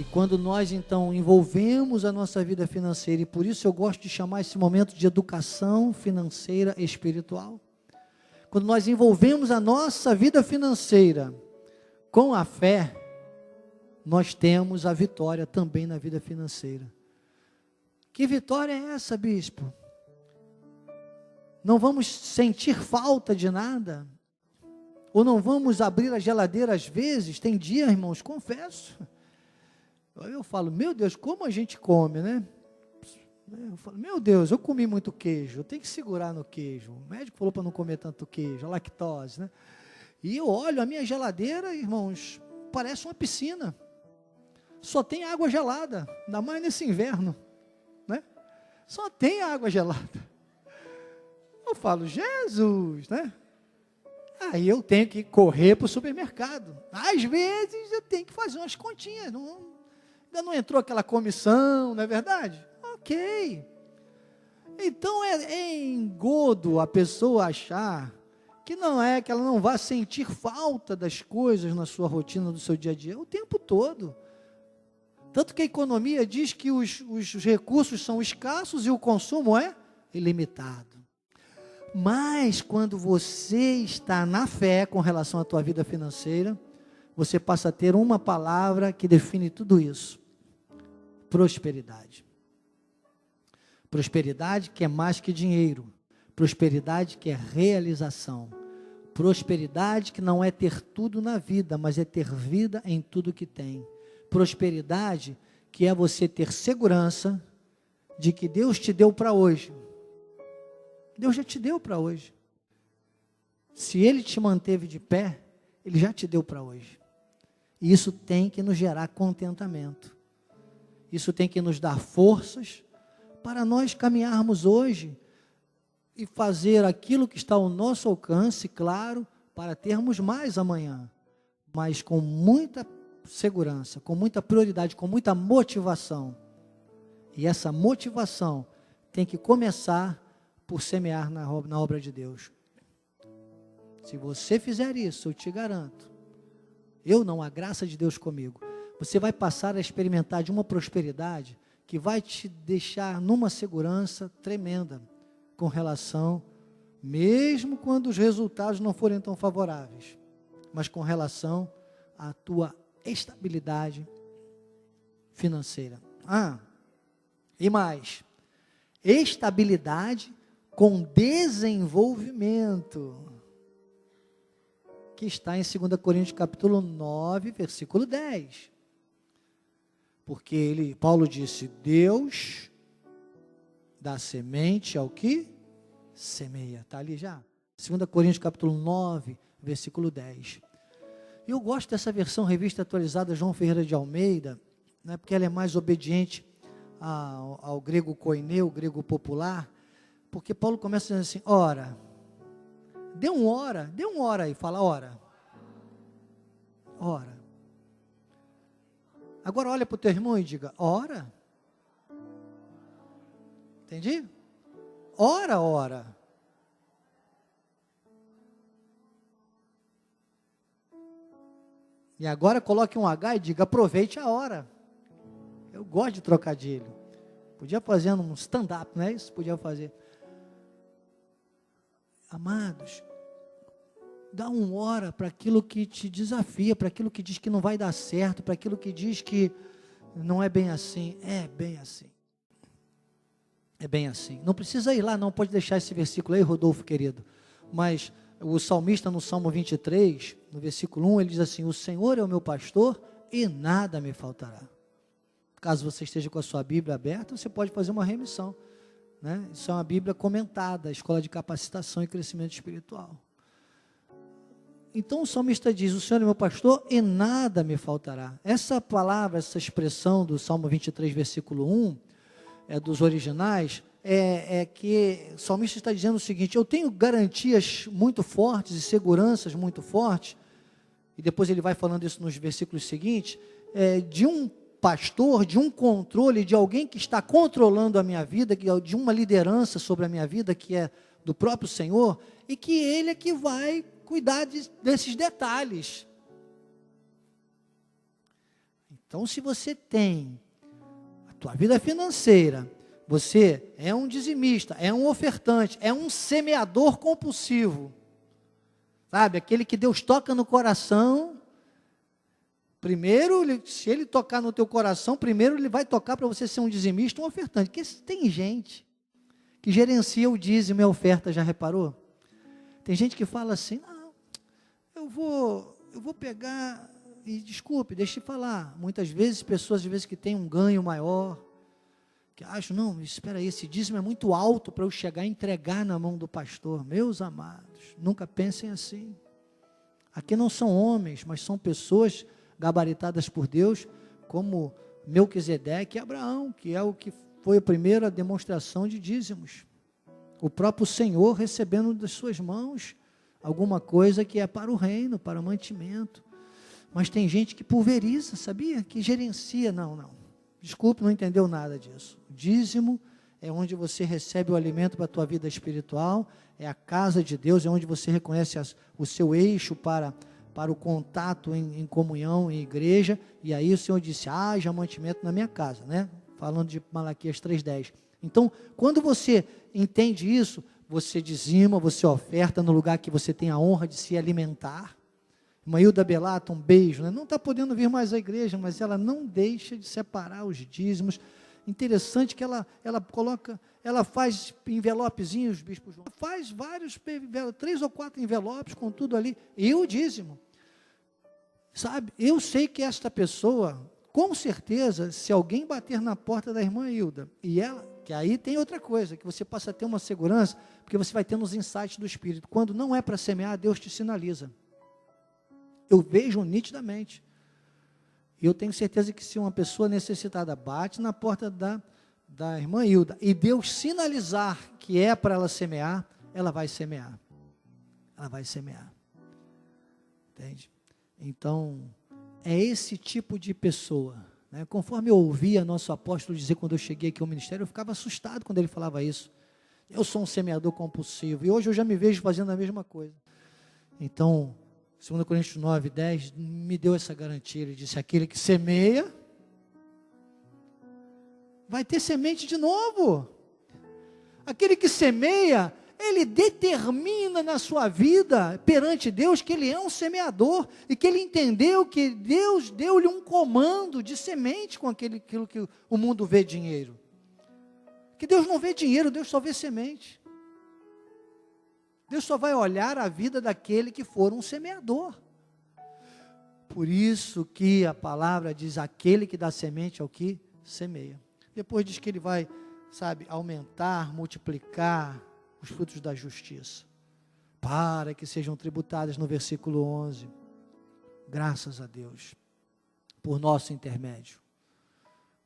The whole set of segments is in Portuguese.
E quando nós então envolvemos a nossa vida financeira, e por isso eu gosto de chamar esse momento de educação financeira espiritual, quando nós envolvemos a nossa vida financeira com a fé, nós temos a vitória também na vida financeira. Que vitória é essa, bispo? Não vamos sentir falta de nada? Ou não vamos abrir a geladeira às vezes? Tem dia, irmãos, confesso. Eu falo, meu Deus, como a gente come, né? Eu falo, meu Deus, eu comi muito queijo, eu tenho que segurar no queijo. O médico falou para não comer tanto queijo, a lactose, né? E eu olho a minha geladeira, irmãos, parece uma piscina. Só tem água gelada, ainda mais nesse inverno, né? Só tem água gelada. Eu falo, Jesus, né? Aí eu tenho que correr para o supermercado. Às vezes eu tenho que fazer umas continhas. Ainda não entrou aquela comissão, não é verdade? Ok. Então é engodo a pessoa achar que ela não vai sentir falta das coisas na sua rotina, do seu dia a dia, o tempo todo. Tanto que a economia diz que os recursos são escassos e o consumo é ilimitado. Mas quando você está na fé com relação à tua vida financeira, você passa a ter uma palavra que define tudo isso: prosperidade. Prosperidade que é mais que dinheiro, prosperidade que é realização, prosperidade que não é ter tudo na vida, mas é ter vida em tudo que tem, prosperidade que é você ter segurança de que Deus te deu para hoje. Deus já te deu para hoje. Se Ele te manteve de pé, Ele já te deu para hoje. E isso tem que nos gerar contentamento. Isso tem que nos dar forças para nós caminharmos hoje e fazer aquilo que está ao nosso alcance, claro, para termos mais amanhã, mas com muita segurança, com muita prioridade, com muita motivação. E essa motivação tem que começar por semear na obra de Deus. Se você fizer isso, eu te garanto, a graça de Deus comigo, você vai passar a experimentar de uma prosperidade que vai te deixar numa segurança tremenda com relação, mesmo quando os resultados não forem tão favoráveis, mas com relação à tua estabilidade financeira. E mais, estabilidade com desenvolvimento, que está em 2 Coríntios capítulo 9, versículo 10. Porque Paulo disse, Deus dá semente ao que semeia. Está ali já. 2 Coríntios capítulo 9, versículo 10. Eu gosto dessa versão revista atualizada João Ferreira de Almeida, né, porque ela é mais obediente ao grego koineu, o grego popular, porque Paulo começa dizendo assim, ora, dê um ora aí, fala ora. Agora olha para o teu irmão e diga, ora. Entendi? Ora. E agora coloque um H e diga, aproveite a hora. Eu gosto de trocadilho. Podia fazer um stand-up, não é isso? Podia fazer. Amados, dá um hora para aquilo que te desafia, para aquilo que diz que não vai dar certo, para aquilo que diz que não é bem assim. É bem assim. É bem assim. Não precisa ir lá, não, pode deixar esse versículo aí, Rodolfo querido. Mas o salmista no Salmo 23, no versículo 1, ele diz assim, o Senhor é o meu pastor e nada me faltará. Caso você esteja com a sua Bíblia aberta, você pode fazer uma remissão, né? Isso é uma Bíblia comentada, a Escola de Capacitação e Crescimento Espiritual. Então o salmista diz, o Senhor é meu pastor e nada me faltará. Essa palavra, essa expressão do Salmo 23, versículo 1, dos originais, que o salmista está dizendo o seguinte, eu tenho garantias muito fortes e seguranças muito fortes, e depois ele vai falando isso nos versículos seguintes, de um pastor, de um controle, de alguém que está controlando a minha vida, de uma liderança sobre a minha vida, que é do próprio Senhor, e que Ele é que vai cuidar desses detalhes. Então, se você tem a tua vida financeira, você é um dizimista, é um ofertante, é um semeador compulsivo, sabe, aquele que Deus toca no coração, primeiro, se ele tocar no teu coração, primeiro ele vai tocar para você ser um dizimista, um ofertante, porque tem gente que gerencia o dízimo e a oferta, já reparou? Tem gente que fala assim, não, eu vou pegar, e desculpe, deixa eu falar, muitas vezes, pessoas às vezes que têm um ganho maior, que acham, não, espera aí, esse dízimo é muito alto para eu chegar e entregar na mão do pastor. Meus amados, nunca pensem assim. Aqui não são homens, mas são pessoas gabaritadas por Deus, como Melquisedeque e Abraão, que é o que foi a primeira demonstração de dízimos. O próprio Senhor recebendo das suas mãos alguma coisa que é para o reino, para o mantimento. Mas tem gente que pulveriza, sabia? Que gerencia, não. Desculpe, não entendeu nada disso. O dízimo é onde você recebe o alimento para a tua vida espiritual, é a casa de Deus, é onde você reconhece o seu eixo para o contato em comunhão, em igreja, e aí o Senhor disse, haja mantimento na minha casa, né? Falando de Malaquias 3:10. Então, quando você entende isso, você dizima, você oferta no lugar que você tem a honra de se alimentar. Irmã Hilda Belata, um beijo, né? Não está podendo vir mais à igreja, mas ela não deixa de separar os dízimos. Interessante que ela faz envelopezinhos, Bispo João, faz vários, 3 ou 4 envelopes com tudo ali, e o dízimo, sabe, eu sei que esta pessoa, com certeza, se alguém bater na porta da irmã Hilda, e ela, que aí tem outra coisa, que você passa a ter uma segurança, porque você vai tendo os insights do Espírito, quando não é para semear, Deus te sinaliza, eu vejo nitidamente, e eu tenho certeza que se uma pessoa necessitada bate na porta da irmã Hilda, e Deus sinalizar que é para ela semear, ela vai semear. Ela vai semear. Entende? Então, é esse tipo de pessoa, né? Conforme eu ouvia nosso apóstolo dizer quando eu cheguei aqui ao ministério, eu ficava assustado quando ele falava isso. Eu sou um semeador compulsivo, e hoje eu já me vejo fazendo a mesma coisa. Então, 2 Coríntios 9:10 me deu essa garantia, ele disse, aquele que semeia, vai ter semente de novo. Aquele que semeia, ele determina na sua vida, perante Deus, que ele é um semeador, e que ele entendeu que Deus deu-lhe um comando de semente com aquilo que o mundo vê dinheiro. Que Deus não vê dinheiro, Deus só vê semente. Deus só vai olhar a vida daquele que for um semeador. Por isso que a palavra diz, aquele que dá semente é o que semeia. Depois diz que ele vai, sabe, aumentar, multiplicar os frutos da justiça, para que sejam tributadas no versículo 11. Graças a Deus, por nosso intermédio.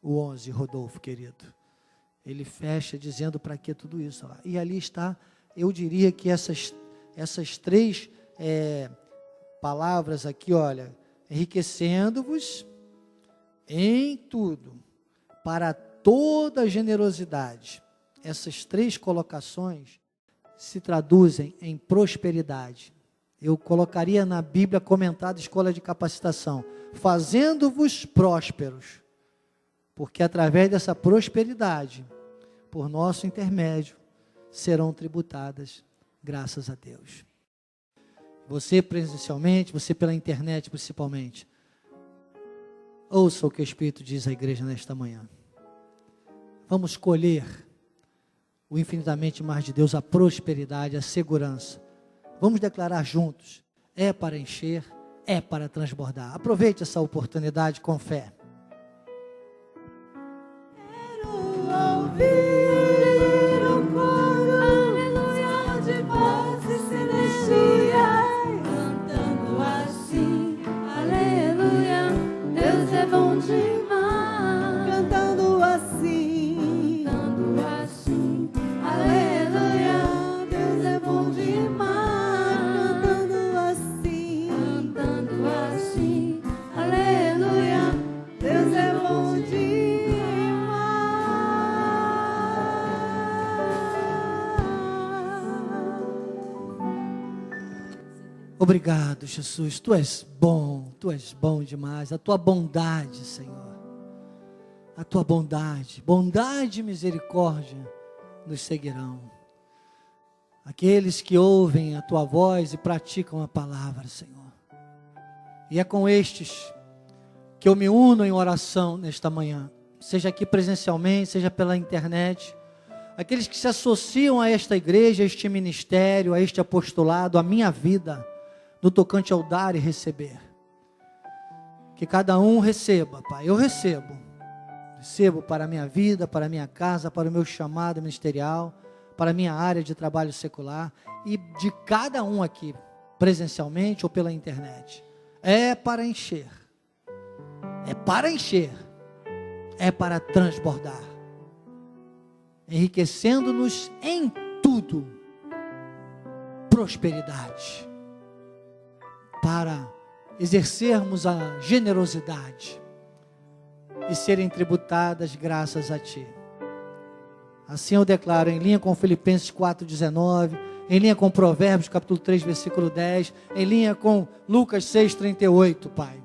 O 11, Rodolfo, querido, ele fecha dizendo para que tudo isso lá. E ali está, eu diria que essas 3 palavras aqui, olha, enriquecendo-vos em tudo, para toda generosidade. Essas 3 colocações se traduzem em prosperidade. Eu colocaria na Bíblia comentada Escola de Capacitação, fazendo-vos prósperos, porque através dessa prosperidade, por nosso intermédio, serão tributadas, graças a Deus. Você presencialmente, você pela internet principalmente, ouça o que o Espírito diz à igreja nesta manhã. Vamos colher o infinitamente mais de Deus, a prosperidade, a segurança. Vamos declarar juntos, é para encher, é para transbordar. Aproveite essa oportunidade com fé. Quero ouvir o coro, aleluia, de vozes celestiais, cantando assim, aleluia, Deus é bom demais, cantando assim, aleluia, Deus é bom demais, cantando assim, aleluia, Obrigado, Jesus. Tu és bom demais. A tua bondade, Senhor. A tua bondade e misericórdia nos seguirão. Aqueles que ouvem a tua voz e praticam a palavra, Senhor. E é com estes que eu me uno em oração nesta manhã, seja aqui presencialmente, seja pela internet. Aqueles que se associam a esta igreja, a este ministério, a este apostolado, a minha vida, no tocante ao dar e receber. Que cada um receba, Pai. Eu recebo para a minha vida, para a minha casa, para o meu chamado ministerial, para a minha área de trabalho secular, e de cada um aqui, presencialmente ou pela internet. É para encher, é para transbordar, enriquecendo-nos em tudo, prosperidade, para exercermos a generosidade e serem tributadas graças a Ti. Assim eu declaro, em linha com Filipenses 4,19, em linha com Provérbios capítulo 3, versículo 10, em linha com Lucas 6,38, Pai.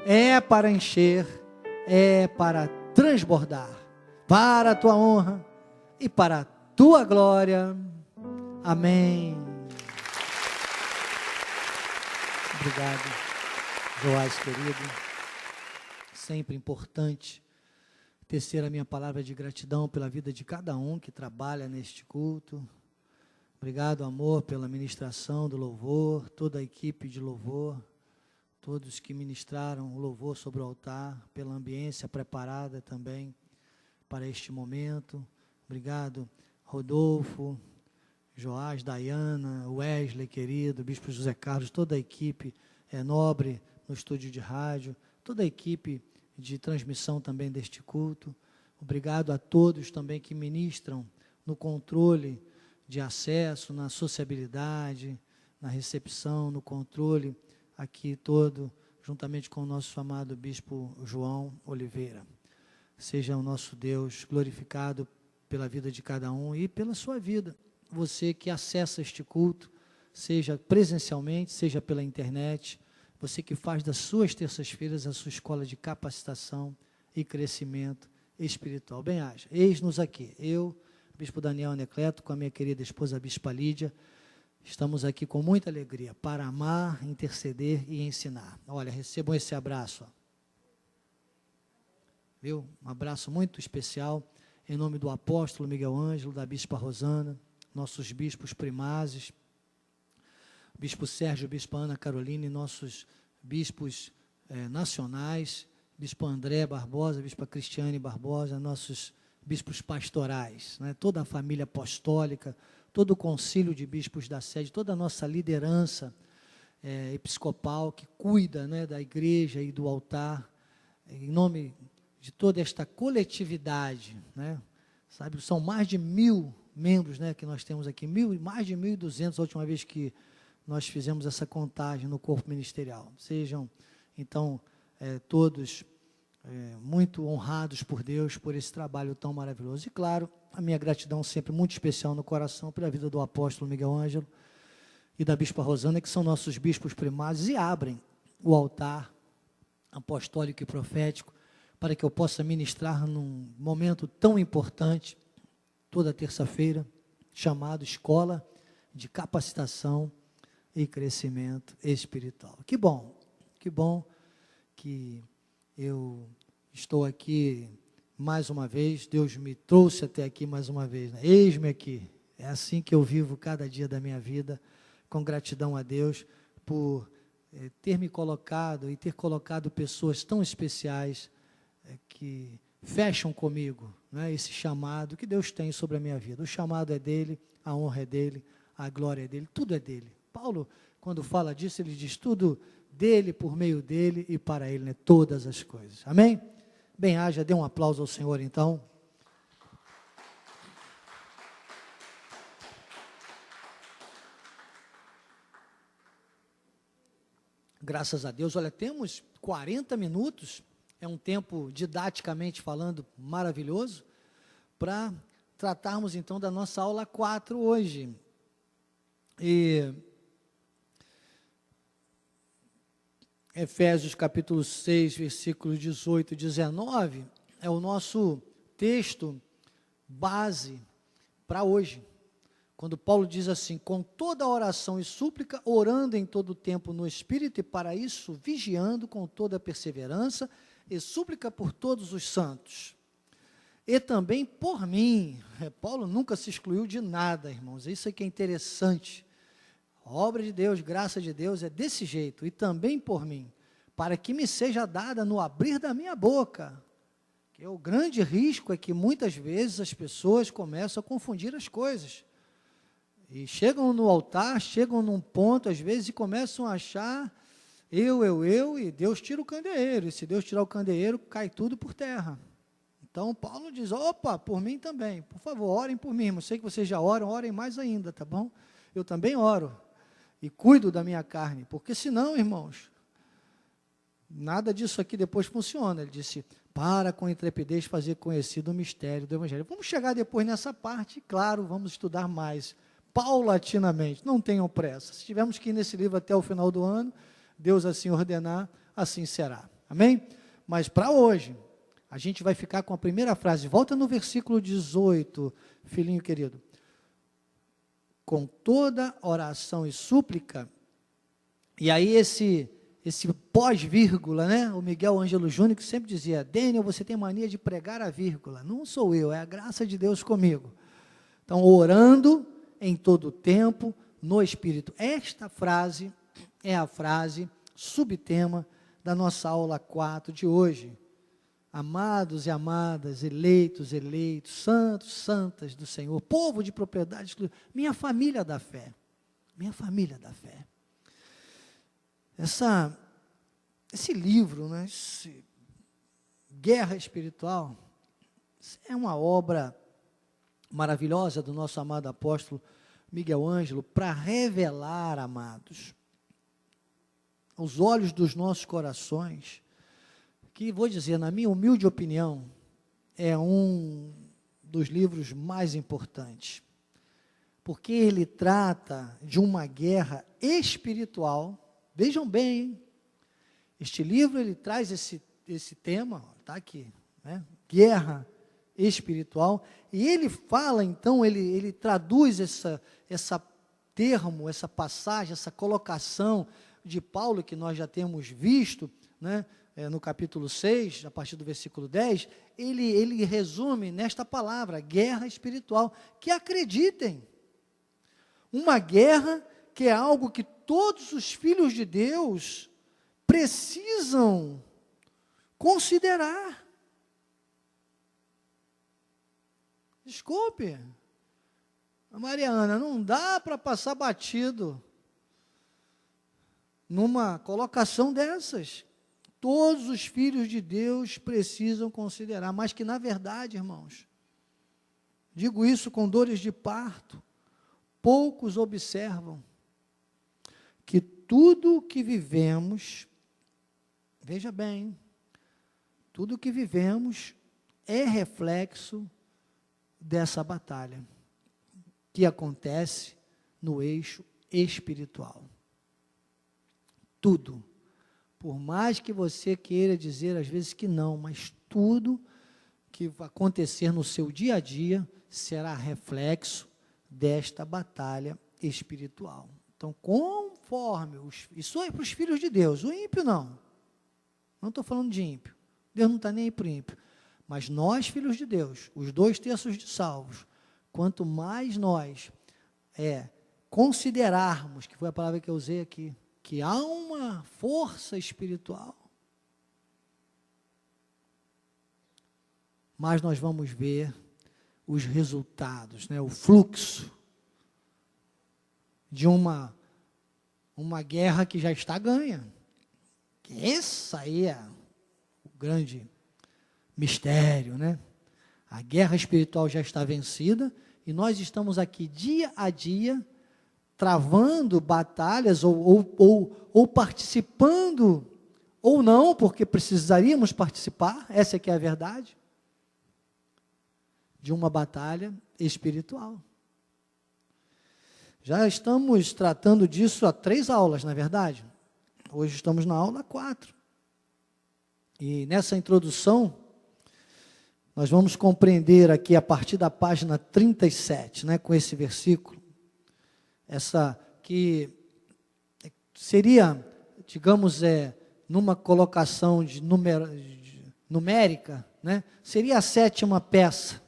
É para encher, é para transbordar, para a Tua honra e para a Tua glória. Amém. Obrigado, Joás querido. Sempre importante tecer a minha palavra de gratidão pela vida de cada um que trabalha neste culto. Obrigado, amor, pela ministração do louvor, toda a equipe de louvor, todos que ministraram o louvor sobre o altar, pela ambiência preparada também para este momento. Obrigado, Rodolfo, Joás, Dayana, Wesley, querido, Bispo José Carlos, toda a equipe nobre no estúdio de rádio, toda a equipe de transmissão também deste culto. Obrigado a todos também que ministram no controle de acesso, na sociabilidade, na recepção, no controle aqui todo, juntamente com o nosso amado Bispo João Oliveira. Seja o nosso Deus glorificado pela vida de cada um e pela sua vida. Você que acessa este culto, seja presencialmente, seja pela internet, você que faz das suas terças-feiras a sua escola de capacitação e crescimento espiritual. Bem-aja, eis-nos aqui, eu, Bispo Daniel Anacleto, com a minha querida esposa Bispa Lídia, estamos aqui com muita alegria para amar, interceder e ensinar. Olha, recebam esse abraço. Ó. Viu? Um abraço muito especial, em nome do apóstolo Miguel Ângelo, da Bispa Rosana, nossos bispos primazes, Bispo Sérgio, Bispa Ana Carolina e nossos bispos nacionais, Bispo André Barbosa, Bispa Cristiane Barbosa, nossos bispos pastorais, né? Toda a família apostólica, todo o concílio de bispos da sede, toda a nossa liderança episcopal que cuida, né, da igreja e do altar, em nome de toda esta coletividade, né? Sabe, são mais de 1.000 membros, né, que nós temos aqui, mais de 1.200 a última vez que nós fizemos essa contagem no corpo ministerial. Sejam, então, todos muito honrados por Deus, por esse trabalho tão maravilhoso. E, claro, a minha gratidão sempre muito especial no coração pela vida do apóstolo Miguel Ângelo e da Bispa Rosana, que são nossos bispos primazes e abrem o altar apostólico e profético para que eu possa ministrar num momento tão importante, toda terça-feira, chamado Escola de Capacitação e Crescimento Espiritual. Que bom que eu estou aqui mais uma vez, Deus me trouxe até aqui mais uma vez, né? Eis-me aqui, é assim que eu vivo cada dia da minha vida, com gratidão a Deus por ter me colocado e ter colocado pessoas tão especiais que fecham comigo, né, esse chamado que Deus tem sobre a minha vida. O chamado é dele, a honra é dele, a glória é dele, tudo é dele. Paulo, quando fala disso, ele diz tudo dele, por meio dele e para ele, né, todas as coisas. Amém? Bem-aja, dê um aplauso ao Senhor então. Graças a Deus, olha, temos 40 minutos, é um tempo didaticamente falando maravilhoso, para tratarmos então da nossa aula 4 hoje. E Efésios capítulo 6, versículos 18 e 19, é o nosso texto base para hoje. Quando Paulo diz assim: com toda oração e súplica, orando em todo tempo no Espírito, e para isso vigiando com toda perseverança e súplica por todos os santos. E também por mim. Paulo nunca se excluiu de nada, irmãos. Isso é que é interessante. A obra de Deus, graça de Deus é desse jeito. E também por mim, para que me seja dada no abrir da minha boca. Que o grande risco é que muitas vezes as pessoas começam a confundir as coisas. E chegam no altar, chegam num ponto às vezes e começam a achar eu, e Deus tira o candeeiro. E se Deus tirar o candeeiro, cai tudo por terra. Então, Paulo diz: opa, por mim também, por favor, orem por mim. Eu sei que vocês já oram, orem mais ainda, tá bom? Eu também oro e cuido da minha carne, porque senão, irmãos, nada disso aqui depois funciona. Ele disse: para com intrepidez fazer conhecido o mistério do Evangelho. Vamos chegar depois nessa parte, claro, vamos estudar mais, paulatinamente, não tenham pressa. Se tivermos que ir nesse livro até o final do ano, Deus assim ordenar, assim será. Amém? Mas para hoje, a gente vai ficar com a primeira frase. Volta no versículo 18, filhinho querido. Com toda oração e súplica. E aí esse pós-vírgula, né? O Miguel Ângelo Júnior que sempre dizia: Daniel, você tem mania de pregar a vírgula. Não sou eu, é a graça de Deus comigo. Então, orando em todo o tempo, no Espírito. Esta frase é a frase subtema da nossa aula 4 de hoje. Amados e amadas, eleitos, santos, santas do Senhor, povo de propriedade exclusiva, minha família da fé, esse livro, né, Guerra Espiritual, é uma obra maravilhosa do nosso amado apóstolo Miguel Ângelo, para revelar, amados, aos olhos dos nossos corações, que, vou dizer, na minha humilde opinião, é um dos livros mais importantes, porque ele trata de uma guerra espiritual. Vejam bem, hein? Este livro, ele traz esse tema, está aqui, né? Guerra espiritual, e ele fala, então, ele traduz essa termo, essa passagem, essa colocação de Paulo, que nós já temos visto, né? No capítulo 6, a partir do versículo 10, ele resume nesta palavra, guerra espiritual, que acreditem, uma guerra que é algo que todos os filhos de Deus precisam considerar. Desculpe, Mariana, não dá para passar batido numa colocação dessas. Todos os filhos de Deus precisam considerar, mas que na verdade, irmãos, digo isso com dores de parto, poucos observam que tudo o que vivemos, veja bem, tudo o que vivemos é reflexo dessa batalha que acontece no eixo espiritual. Tudo. Por mais que você queira dizer às vezes que não, mas tudo que vai acontecer no seu dia a dia será reflexo desta batalha espiritual. Então, conforme, isso é para os filhos de Deus, o ímpio não estou falando de ímpio, Deus não está nem aí para o ímpio, mas nós, filhos de Deus, os 2/3 de salvos, quanto mais nós considerarmos, que foi a palavra que eu usei aqui, que há uma força espiritual, mas nós vamos ver os resultados, né, o fluxo de uma guerra que já está ganha. Esse aí é o grande mistério, né? A guerra espiritual já está vencida e nós estamos aqui dia a dia travando batalhas ou participando, ou não, porque precisaríamos participar, essa é que é a verdade, de uma batalha espiritual. Já estamos tratando disso há 3 aulas, na verdade. Hoje estamos na aula 4. E nessa introdução, nós vamos compreender aqui a partir da página 37, né, com esse versículo, essa que seria, digamos, numa colocação numérica, né, seria a 7ª peça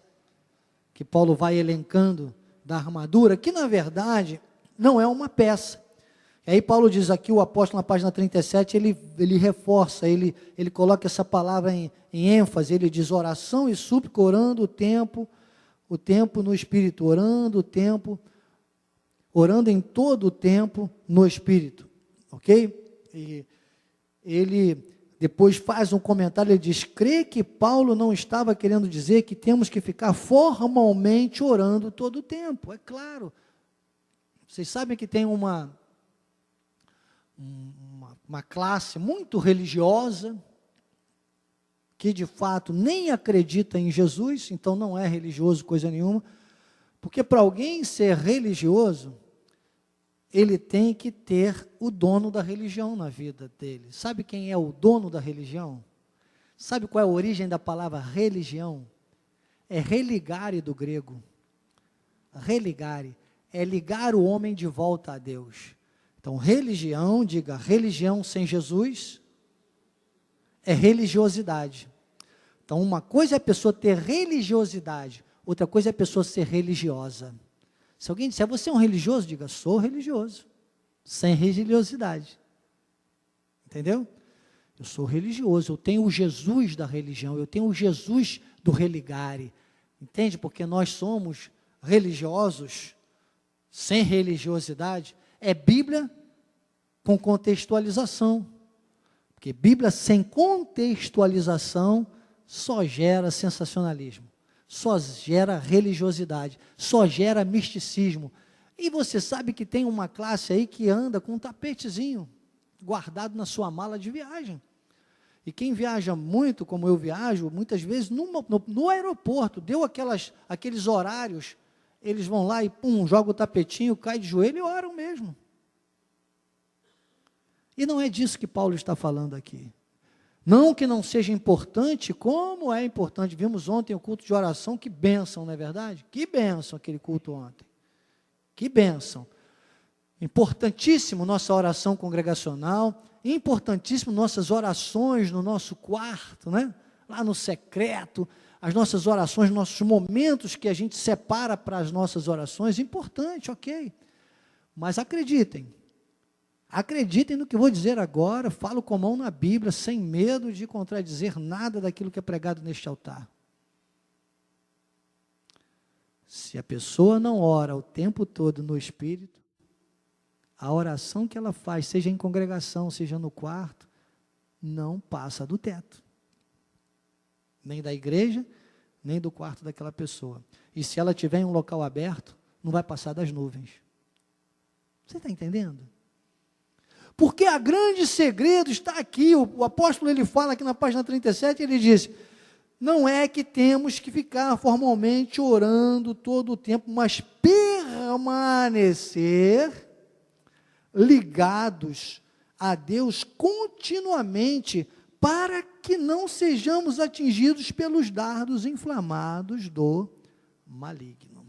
que Paulo vai elencando da armadura, que na verdade não é uma peça. E aí Paulo diz aqui, o apóstolo na página 37, ele reforça, ele coloca essa palavra em ênfase, ele diz oração e súplica, orando o tempo no Espírito, orando em todo o tempo no Espírito, ok? E ele depois faz um comentário, ele diz, crê que Paulo não estava querendo dizer que temos que ficar formalmente orando todo o tempo, é claro. Vocês sabem que tem uma classe muito religiosa, que de fato nem acredita em Jesus, então não é religioso coisa nenhuma, porque para alguém ser religioso, ele tem que ter o dono da religião na vida dele. Sabe quem é o dono da religião? Sabe qual é a origem da palavra religião? É religare do grego. Religare é ligar o homem de volta a Deus. Então, religião, diga, religião sem Jesus é religiosidade. Então, uma coisa é a pessoa ter religiosidade, outra coisa é a pessoa ser religiosa. Se alguém disser, você é um religioso? Diga, sou religioso, sem religiosidade. Entendeu? Eu sou religioso, eu tenho o Jesus da religião, eu tenho o Jesus do religare. Entende? Porque nós somos religiosos, sem religiosidade. É Bíblia com contextualização, porque Bíblia sem contextualização só gera sensacionalismo, só gera religiosidade, só gera misticismo. E você sabe que tem uma classe aí que anda com um tapetezinho guardado na sua mala de viagem. E quem viaja muito, como eu viajo, muitas vezes no aeroporto, deu aqueles horários, eles vão lá e joga o tapetinho, cai de joelho e oram mesmo. E não é disso que Paulo está falando aqui. Não que não seja importante, como é importante. Vimos ontem o culto de oração, que bênção, não é verdade? Que bênção aquele culto ontem. Que bênção. Importantíssimo nossa oração congregacional, importantíssimo nossas orações no nosso quarto, né? Lá no secreto, as nossas orações, nossos momentos que a gente separa para as nossas orações, importante, ok. Mas acreditem no que eu vou dizer agora, falo com a mão na Bíblia, sem medo de contradizer nada daquilo que é pregado neste altar. Se a pessoa não ora o tempo todo no Espírito, a oração que ela faz, seja em congregação, seja no quarto, não passa do teto. Nem da igreja, nem do quarto daquela pessoa. E se ela tiver em um local aberto, não vai passar das nuvens. Você está entendendo? Porque a grande segredo está aqui, o apóstolo ele fala aqui na página 37, ele diz, não é que temos que ficar formalmente orando todo o tempo, mas permanecer ligados a Deus continuamente, para que não sejamos atingidos pelos dardos inflamados do maligno.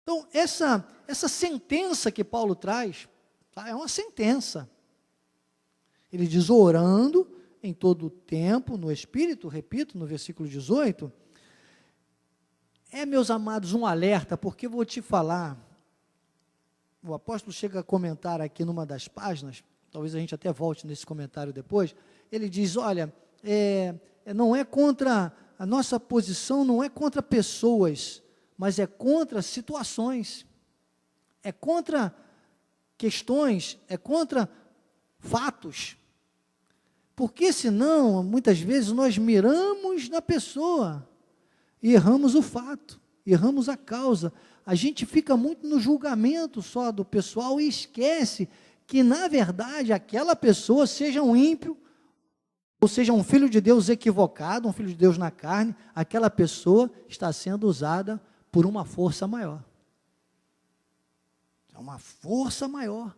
Então, essa sentença que Paulo traz, tá, é uma sentença. Ele diz, orando em todo o tempo, no Espírito, repito, no versículo 18, meus amados, um alerta, porque eu vou te falar, o apóstolo chega a comentar aqui numa das páginas, talvez a gente até volte nesse comentário depois, ele diz, olha, não é contra, a nossa posição não é contra pessoas, mas é contra situações, é contra questões, é contra fatos, porque senão, muitas vezes, nós miramos na pessoa, e erramos o fato, erramos a causa, a gente fica muito no julgamento só do pessoal, e esquece que, na verdade, aquela pessoa seja um ímpio, ou seja, um filho de Deus equivocado, um filho de Deus na carne, aquela pessoa está sendo usada por uma força maior. É uma força maior.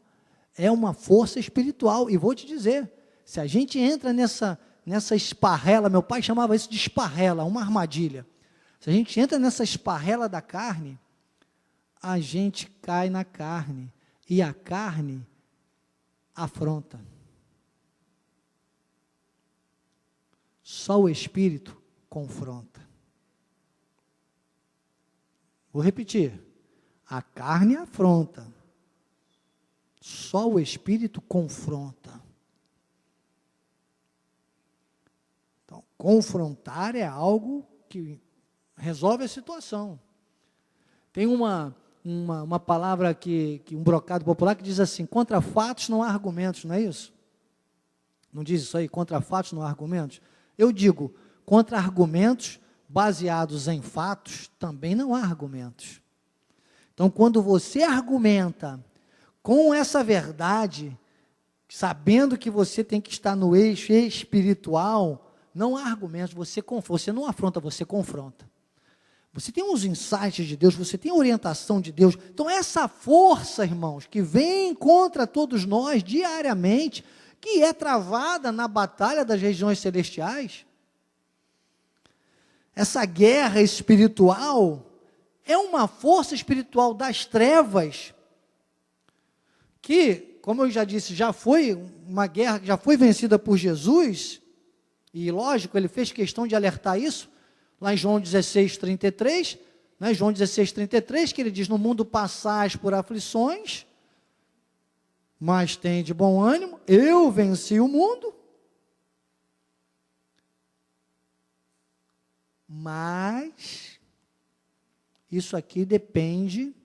É uma força espiritual. E vou te dizer, se a gente entra nessa esparrela, meu pai chamava isso de esparrela, uma armadilha. Se a gente entra nessa esparrela da carne, a gente cai na carne. E a carne afronta. Só o Espírito confronta. Vou repetir. A carne afronta. Só o Espírito confronta. Então, confrontar é algo que resolve a situação. Tem uma palavra que um brocado popular que diz assim: contra fatos não há argumentos, não é isso? Não diz isso aí? Contra fatos não há argumentos? Eu digo, contra argumentos baseados em fatos, também não há argumentos. Então, quando você argumenta com essa verdade, sabendo que você tem que estar no eixo espiritual, não há argumentos, você não afronta, você confronta. Você tem uns insights de Deus, você tem a orientação de Deus. Então, essa força, irmãos, que vem contra todos nós diariamente, que é travada na batalha das regiões celestiais, essa guerra espiritual é uma força espiritual das trevas que, como eu já disse, já foi uma guerra que já foi vencida por Jesus, e lógico, ele fez questão de alertar isso, lá em João 16:33, né, João 16:33, que ele diz: no mundo passais por aflições, mas tem de bom ânimo, eu venci o mundo. Mas isso aqui depende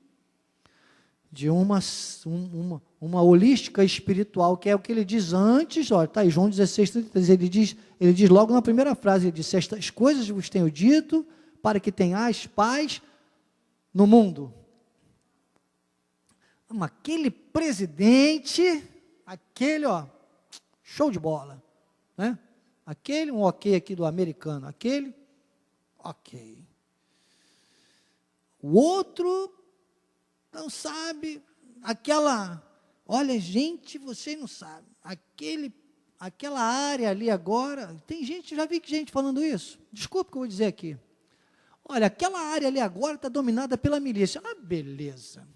de uma holística espiritual, que é o que ele diz antes, olha, está aí, João 16:33, ele diz logo na primeira frase, ele diz: estas coisas vos tenho dito, para que tenhais paz no mundo. Aquele presidente, aquele, ó, show de bola, né? Aquele, um ok aqui do americano, aquele, ok. O outro, não sabe, olha, gente, você não sabe, aquela área ali agora, tem gente, já vi gente falando isso, desculpa que eu vou dizer aqui, olha, aquela área ali agora está dominada pela milícia. Ah, beleza,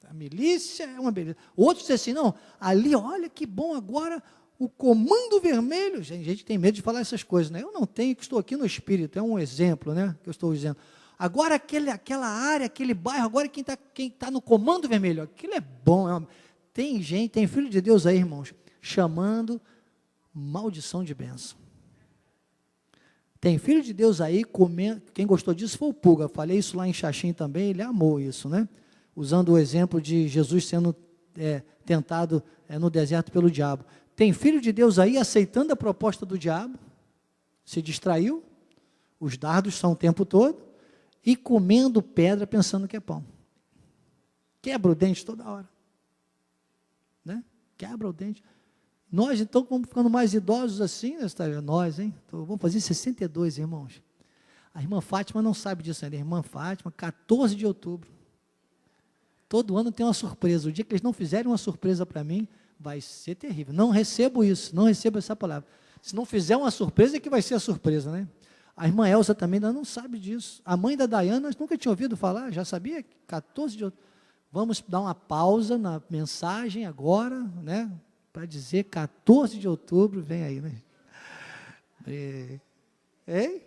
a milícia é uma beleza. Outros dizem assim: não, ali, olha que bom agora, o Comando Vermelho. Gente tem medo de falar essas coisas, né? Eu não tenho, que estou aqui no Espírito, é um exemplo, né, que eu estou dizendo. Agora aquela área, aquele bairro, agora quem tá no Comando Vermelho, aquilo é bom. Tem gente, tem filho de Deus aí, irmãos, chamando maldição de bênção. Tem filho de Deus aí, comendo, quem gostou disso foi o Puga, falei isso lá em Xaxim também, ele amou isso, né? Usando o exemplo de Jesus sendo tentado no deserto pelo diabo. Tem filho de Deus aí aceitando a proposta do diabo, se distraiu, os dardos são o tempo todo, e comendo pedra pensando que é pão. Quebra o dente toda hora. Né? Quebra o dente. Nós, então, vamos ficando mais idosos assim, né? Nós, hein? Então, vamos fazer 62, irmãos. A irmã Fátima não sabe disso ainda. A irmã Fátima, 14 de outubro. Todo ano tem uma surpresa. O dia que eles não fizerem uma surpresa para mim, vai ser terrível. Não recebo isso, não recebo essa palavra. Se não fizer uma surpresa, é que vai ser a surpresa, né? A irmã Elza também ainda não sabe disso. A mãe da Dayana nunca tinha ouvido falar, já sabia? 14 de outubro. Vamos dar uma pausa na mensagem agora, né? Para dizer 14 de outubro, vem aí, né? Hein?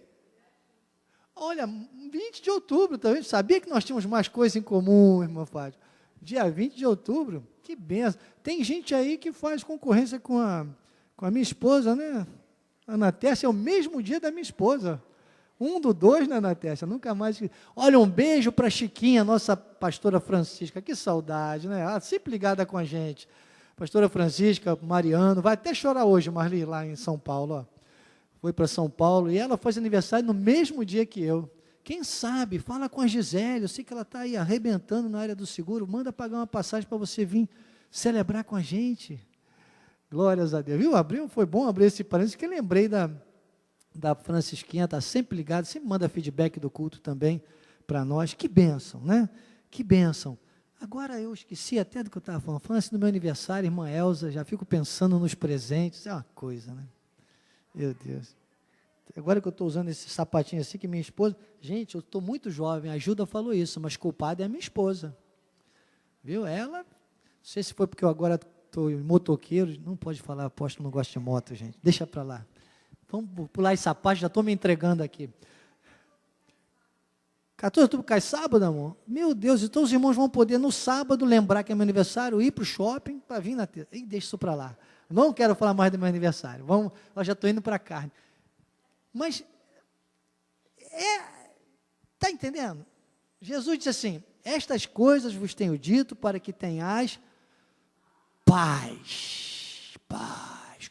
Olha, 20 de outubro também. Sabia que nós tínhamos mais coisas em comum, irmã Fátima? Dia 20 de outubro, que benção. Tem gente aí que faz concorrência com a minha esposa, né? Ana Tércia é o mesmo dia da minha esposa. 1/2, né, Ana Tércia? Nunca mais. Olha, um beijo para a Chiquinha, nossa pastora Francisca. Que saudade, né? Ela sempre ligada com a gente. Pastora Francisca, Mariano, vai até chorar hoje, Marli, lá em São Paulo. Ó. Foi para São Paulo e ela faz aniversário no mesmo dia que eu. Quem sabe, fala com a Gisele, eu sei que ela está aí arrebentando na área do seguro, manda pagar uma passagem para você vir celebrar com a gente. Glórias a Deus. Viu? Foi bom abrir esse parênteses, que eu lembrei da Francisquinha, está sempre ligada, sempre manda feedback do culto também para nós. Que bênção, né? Que bênção. Agora eu esqueci até do que eu estava falando. Falando assim do meu aniversário, irmã Elza, já fico pensando nos presentes. É uma coisa, né? Meu Deus. Agora que eu estou usando esse sapatinho assim, que minha esposa... Gente, eu estou muito jovem, a Ajuda falou isso, mas culpada é a minha esposa. Viu? Ela... Não sei se foi porque eu agora estou motoqueiro. Não pode falar, apóstolo, não gosta de moto, gente. Deixa para lá. Vamos pular esse sapato, já estou me entregando aqui. 14 de outubro cai sábado, amor? Meu Deus, então os irmãos vão poder no sábado lembrar que é meu aniversário, ir para o shopping para vir na terça. Ih, deixa isso para lá. Não quero falar mais do meu aniversário. Vamos, eu já estou indo para a carne. Mas, está entendendo? Jesus disse assim, estas coisas vos tenho dito para que tenhais paz,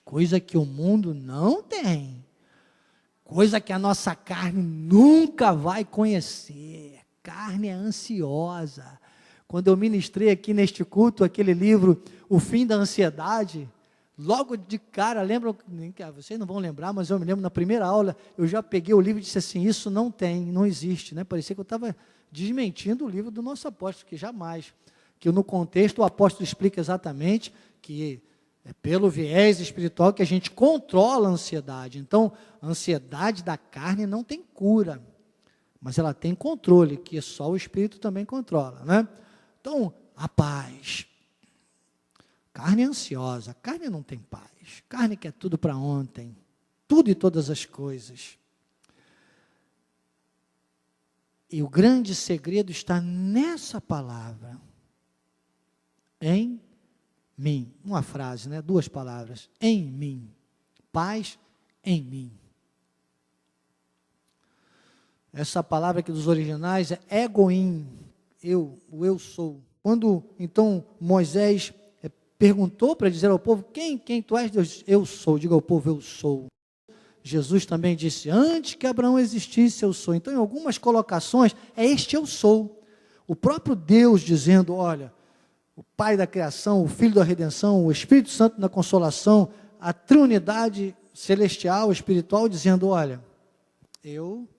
coisa que o mundo não tem, coisa que a nossa carne nunca vai conhecer. Carne é ansiosa. Quando eu ministrei aqui neste culto, aquele livro, O Fim da Ansiedade, logo de cara, lembram, vocês não vão lembrar, mas eu me lembro, na primeira aula, eu já peguei o livro e disse assim, isso não tem, não existe, né? Parecia que eu estava desmentindo o livro do nosso apóstolo, que jamais, que no contexto o apóstolo explica exatamente que é pelo viés espiritual que a gente controla a ansiedade. Então, a ansiedade da carne não tem cura, mas ela tem controle, que só o Espírito também controla, né? Então, a paz. Carne é ansiosa, carne não tem paz, carne quer tudo para ontem, tudo e todas as coisas. E o grande segredo está nessa palavra, em mim. Uma frase, né? 2 palavras, em mim, paz em mim. Essa palavra aqui dos originais é egoim, o eu sou. Quando, então, Moisés perguntou para dizer ao povo, quem tu és, Deus? Eu sou, diga ao povo, eu sou. Jesus também disse, antes que Abraão existisse, eu sou. Então, em algumas colocações, é este eu sou. O próprio Deus dizendo, olha, o Pai da criação, o Filho da redenção, o Espírito Santo da consolação, a Trindade celestial, espiritual, dizendo, olha, eu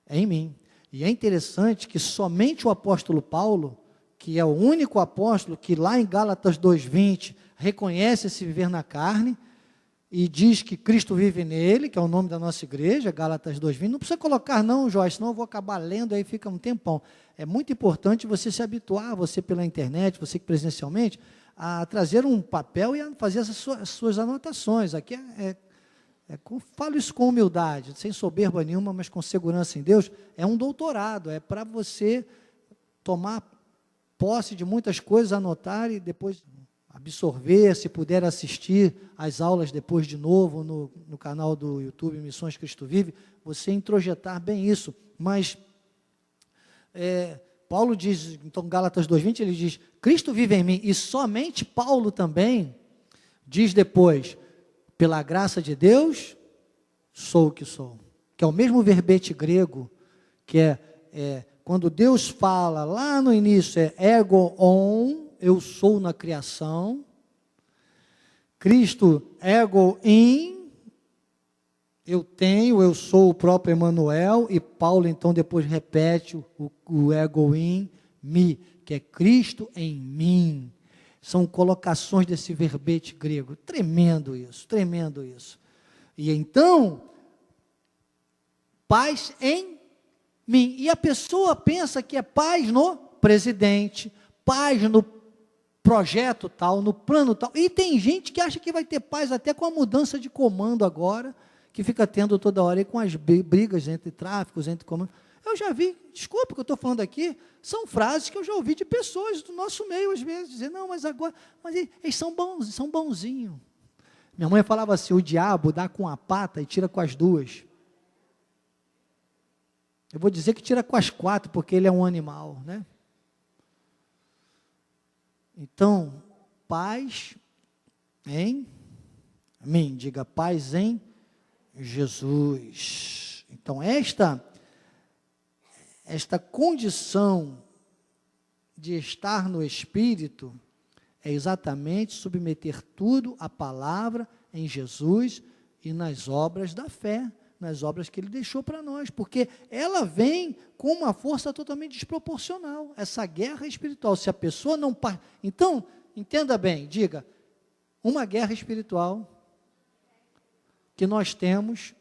é em mim. E é interessante que somente o apóstolo Paulo, que é o único apóstolo que lá em Gálatas 2:20 reconhece esse viver na carne e diz que Cristo vive nele, que é o nome da nossa igreja, Gálatas 2:20. Não precisa colocar não, Joyce, senão eu vou acabar lendo, aí fica um tempão. É muito importante você se habituar, você pela internet, você que presencialmente, a trazer um papel e a fazer as suas anotações. Aqui falo isso com humildade, sem soberba nenhuma, mas com segurança em Deus. É um doutorado, é para você tomar posse de muitas coisas, anotar e depois absorver, se puder assistir às aulas depois de novo no canal do YouTube Missões Cristo Vive, você introjetar bem isso. Mas Paulo diz, então Gálatas 2:20, ele diz, Cristo vive em mim, e somente Paulo também diz depois, pela graça de Deus, sou o que sou, que é o mesmo verbete grego, que quando Deus fala lá no início, ego on, eu sou na criação, Cristo, ego in, eu tenho, eu sou o próprio Emmanuel, e Paulo então depois repete o ego in me, que é Cristo em mim. São colocações desse verbete grego, tremendo isso, tremendo isso. E então, paz em mim. E a pessoa pensa que é paz no presidente, paz no projeto tal, no plano tal. E tem gente que acha que vai ter paz até com a mudança de comando agora, que fica tendo toda hora aí com as brigas entre tráficos, entre comandos. Eu já vi, desculpa que eu estou falando aqui, são frases que eu já ouvi de pessoas do nosso meio, às vezes, dizer, não, mas agora, mas eles são bonzinhos. Minha mãe falava assim, o diabo dá com a pata e tira com as duas. Eu vou dizer que tira com as 4, porque ele é um animal, né? Então, paz em mim, diga paz em Jesus. Então, esta condição de estar no Espírito é exatamente submeter tudo à palavra em Jesus e nas obras da fé, nas obras que Ele deixou para nós, porque ela vem com uma força totalmente desproporcional, essa guerra espiritual. Se a pessoa não... Então, entenda bem, diga, uma guerra espiritual que nós temos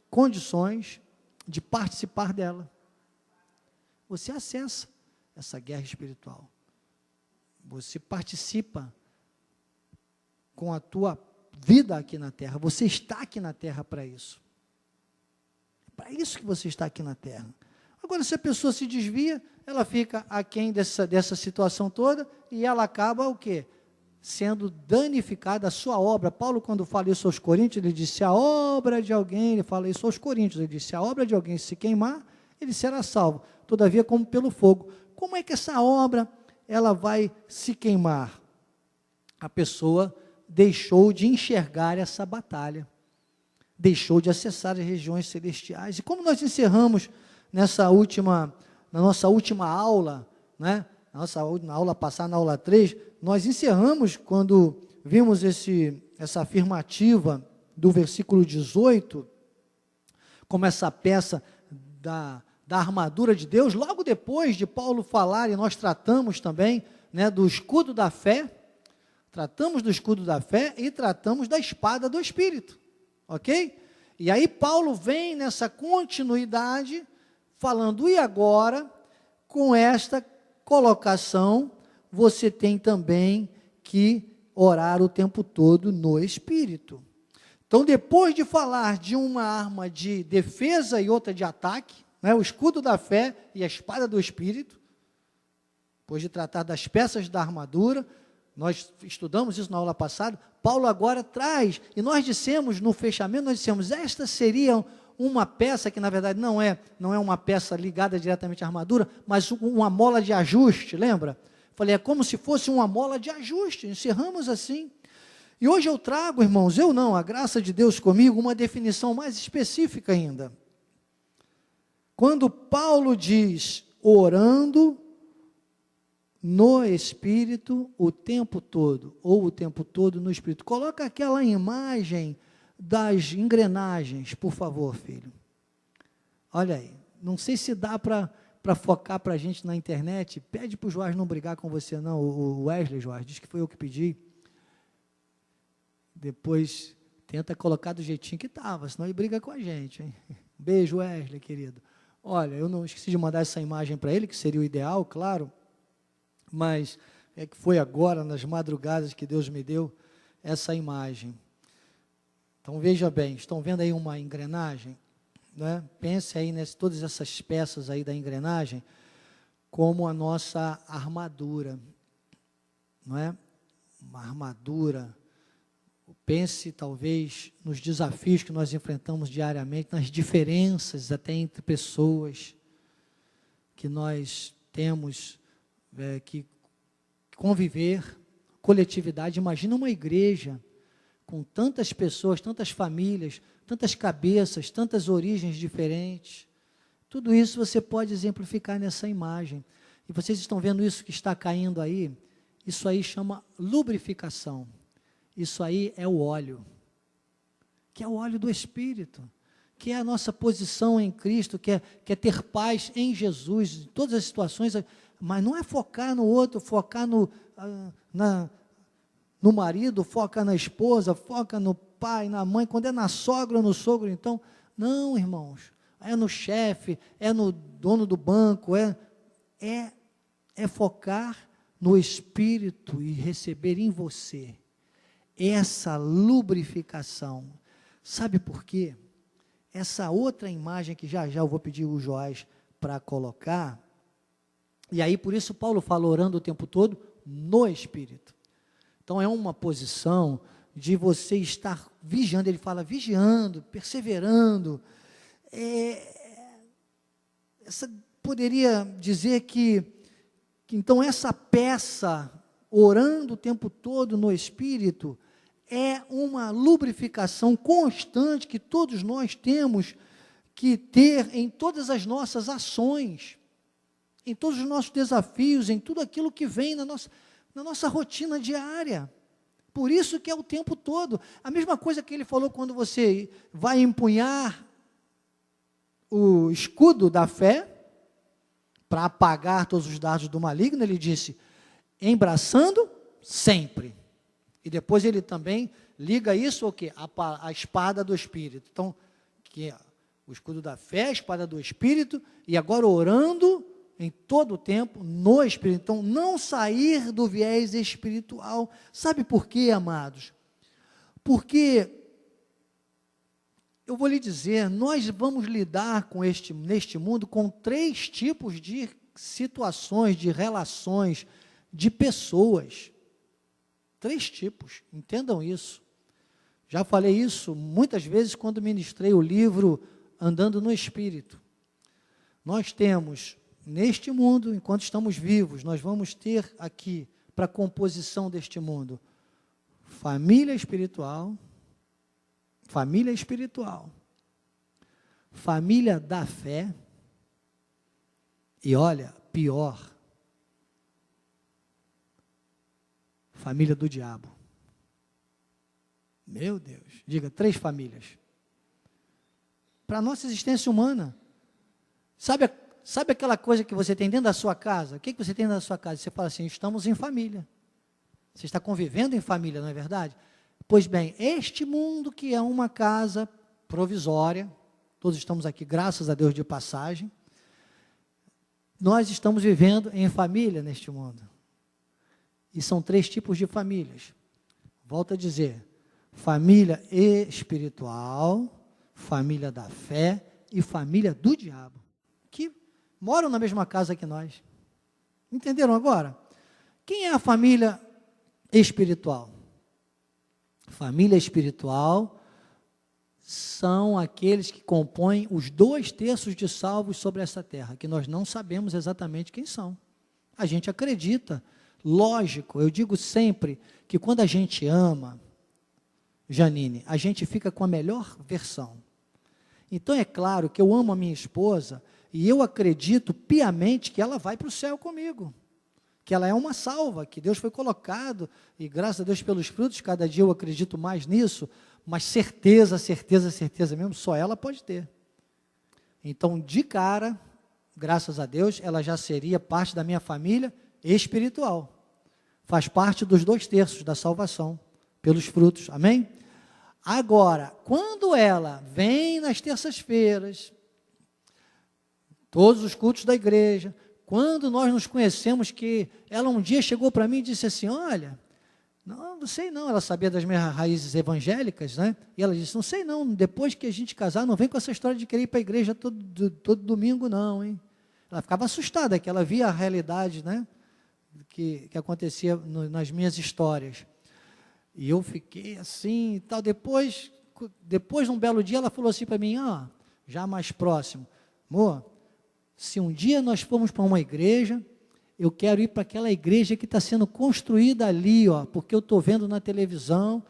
condições de participar dela. Você acessa essa guerra espiritual. Você participa com a tua vida aqui na terra. Você está aqui na terra para isso. É para isso que você está aqui na terra. Agora, se a pessoa se desvia, ela fica aquém dessa situação toda e ela acaba o quê? Sendo danificada a sua obra. Paulo, quando fala isso aos Coríntios, ele disse, a obra de alguém, ele fala isso aos Coríntios, ele disse, a obra de alguém se queimar, ele será salvo, todavia como pelo fogo. Como é que essa obra, ela vai se queimar? A pessoa deixou de enxergar essa batalha, deixou de acessar as regiões celestiais. E como nós encerramos na nossa última aula, né? Na aula passada, na aula 3, nós encerramos quando vimos essa afirmativa do versículo 18, como essa peça da armadura de Deus, logo depois de Paulo falar, e nós tratamos também, né, do escudo da fé, tratamos do escudo da fé e tratamos da espada do Espírito, ok? E aí Paulo vem nessa continuidade, falando, e agora, com esta colocação, você tem também que orar o tempo todo no Espírito. Então, depois de falar de uma arma de defesa e outra de ataque, né, o escudo da fé e a espada do Espírito, depois de tratar das peças da armadura, nós estudamos isso na aula passada, Paulo agora traz, e nós dissemos no fechamento, esta seria uma peça que na verdade não é uma peça ligada diretamente à armadura, mas uma mola de ajuste, lembra? Falei, é como se fosse uma mola de ajuste, encerramos assim. E hoje eu trago, irmãos, a graça de Deus comigo, uma definição mais específica ainda. Quando Paulo diz, orando no Espírito o tempo todo, ou o tempo todo no Espírito, coloca aquela imagem das engrenagens, por favor, filho. Olha aí, não sei se dá para focar para a gente na internet, pede para o Joás não brigar com você não, o Wesley, Joás, diz que foi eu que pedi, depois tenta colocar do jeitinho que estava, senão ele briga com a gente, hein? Beijo, Wesley, querido. Olha, eu não esqueci de mandar essa imagem para ele, que seria o ideal, claro, mas é que foi agora, nas madrugadas, que Deus me deu essa imagem. Então, veja bem, estão vendo aí uma engrenagem? Né? Pense aí todas essas peças aí da engrenagem, como a nossa armadura, não é? Uma armadura. Pense, talvez, nos desafios que nós enfrentamos diariamente, nas diferenças até entre pessoas, que nós temos que conviver, coletividade. Imagina uma igreja com tantas pessoas, tantas famílias, tantas cabeças, tantas origens diferentes. Tudo isso você pode exemplificar nessa imagem. E vocês estão vendo isso que está caindo aí? Isso aí chama lubrificação. Isso aí é o óleo, que é o óleo do Espírito, que é a nossa posição em Cristo, que é ter paz em Jesus, em todas as situações, mas não é focar no outro, focar no marido, foca na esposa, foca no pai, na mãe, quando é na sogra ou no sogro, então, não, irmãos, é no chefe, é no dono do banco, é focar no Espírito e receber em você essa lubrificação. Sabe por quê? Essa outra imagem que já eu vou pedir o Joás para colocar, e aí por isso Paulo fala orando o tempo todo no Espírito. Então é uma posição de você estar vigiando, ele fala vigiando, perseverando. Poderia dizer que então essa peça, orando o tempo todo no Espírito, é uma lubrificação constante que todos nós temos que ter em todas as nossas ações, em todos os nossos desafios, em tudo aquilo que vem na nossa rotina diária. Por isso que é o tempo todo. A mesma coisa que ele falou quando você vai empunhar o escudo da fé, para apagar todos os dardos do maligno, ele disse, embraçando sempre. E depois ele também liga isso ao quê? A espada do Espírito. Então, que é o escudo da fé, a espada do Espírito, e agora orando em todo o tempo no Espírito. Então, não sair do viés espiritual. Sabe por quê, amados? Porque, eu vou lhe dizer, nós vamos lidar neste mundo com 3 tipos de situações, de relações, de pessoas. 3 tipos, entendam isso. Já falei isso muitas vezes quando ministrei o livro Andando no Espírito. Nós temos, neste mundo, enquanto estamos vivos, nós vamos ter aqui, para a composição deste mundo, família espiritual, família da fé, e olha, pior, família do diabo. Meu Deus, diga, 3 famílias. Para a nossa existência humana. Sabe aquela coisa que você tem dentro da sua casa? O que você tem dentro da sua casa? Você fala assim, estamos em família. Você está convivendo em família, não é verdade? Pois bem, este mundo que é uma casa provisória, todos estamos aqui, graças a Deus, de passagem, nós estamos vivendo em família neste mundo. E são 3 tipos de famílias. Volto a dizer, família espiritual, família da fé e família do diabo, que moram na mesma casa que nós. Entenderam agora? Quem é a família espiritual? Família espiritual são aqueles que compõem os 2/3 de salvos sobre essa terra, que nós não sabemos exatamente quem são. A gente acredita, lógico, eu digo sempre que quando a gente ama, Janine, a gente fica com a melhor versão. Então é claro que eu amo a minha esposa e eu acredito piamente que ela vai para o céu comigo, que ela é uma salva, que Deus foi colocado, e graças a Deus pelos frutos, cada dia eu acredito mais nisso, mas certeza mesmo, só ela pode ter. Então, de cara, graças a Deus, ela já seria parte da minha família espiritual, faz parte dos 2/3 da salvação, pelos frutos, amém? Agora, quando ela vem nas terças-feiras, todos os cultos da igreja, quando nós nos conhecemos, que ela um dia chegou para mim e disse assim, olha, não sei não, ela sabia das minhas raízes evangélicas, né? E ela disse, não sei não, depois que a gente casar, não vem com essa história de querer ir para a igreja todo domingo não, hein? Ela ficava assustada, que ela via a realidade, né? Que acontecia nas minhas histórias. E eu fiquei assim e tal. Depois, num belo dia, ela falou assim para mim, já mais próximo, amor, se um dia nós formos para uma igreja, eu quero ir para aquela igreja que está sendo construída ali, porque eu estou vendo na televisão,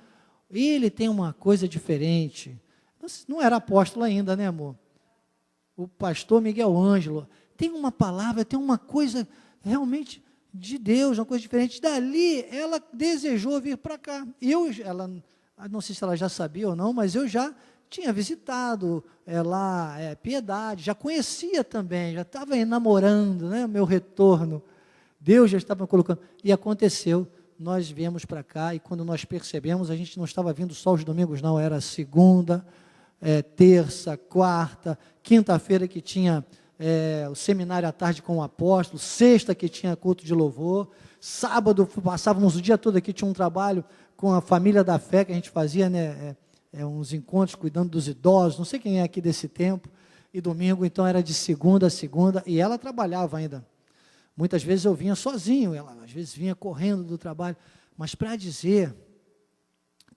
e ele tem uma coisa diferente. Não era apóstolo ainda, né, amor? O pastor Miguel Ângelo, tem uma palavra, tem uma coisa realmente de Deus, uma coisa diferente. Dali, ela desejou vir para cá. Ela, não sei se ela já sabia ou não, mas eu já tinha visitado lá, Piedade, já conhecia também, já estava namorando, né, o meu retorno. Deus já estava colocando. E aconteceu, nós viemos para cá, e quando nós percebemos, a gente não estava vindo só os domingos, não, era segunda, terça, quarta, quinta-feira que tinha o seminário à tarde com o apóstolo, sexta que tinha culto de louvor, sábado passávamos o dia todo aqui, tinha um trabalho com a família da fé que a gente fazia, né, uns encontros cuidando dos idosos, não sei quem é aqui desse tempo, e domingo então era de segunda a segunda, e ela trabalhava ainda, muitas vezes eu vinha sozinho, ela às vezes vinha correndo do trabalho, mas para dizer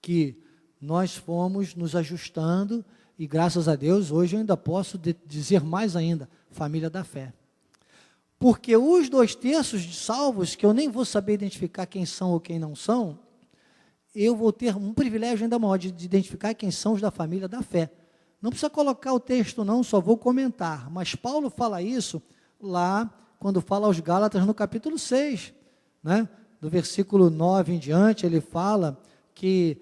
que nós fomos nos ajustando, e graças a Deus, hoje eu ainda posso dizer mais ainda, família da fé. Porque os 2/3 de salvos, que eu nem vou saber identificar quem são ou quem não são, eu vou ter um privilégio ainda maior de identificar quem são os da família da fé. Não precisa colocar o texto não, só vou comentar, mas Paulo fala isso lá, quando fala aos Gálatas no capítulo 6, né? Do versículo 9 em diante, ele fala que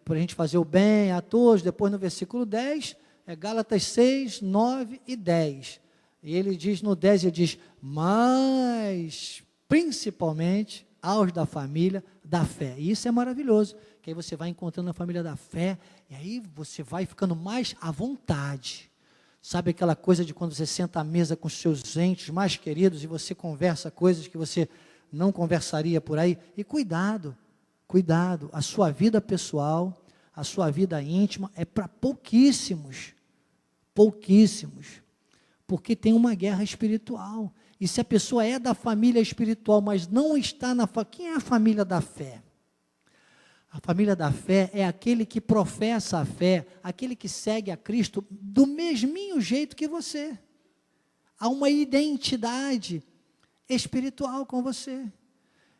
para a gente fazer o bem a todos. Depois no versículo 10, é Gálatas 6, 9 e 10. E ele diz, no 10, ele diz, mas principalmente aos da família da fé. E isso é maravilhoso, que aí você vai encontrando a família da fé, e aí você vai ficando mais à vontade. Sabe aquela coisa de quando você senta à mesa com os seus entes mais queridos, e você conversa coisas que você não conversaria por aí? E cuidado, cuidado, a sua vida pessoal, a sua vida íntima é para pouquíssimos, pouquíssimos, porque tem uma guerra espiritual. E se a pessoa é da família espiritual, mas não está na família, quem é a família da fé? A família da fé é aquele que professa a fé, aquele que segue a Cristo do mesminho jeito que você. Há uma identidade espiritual com você.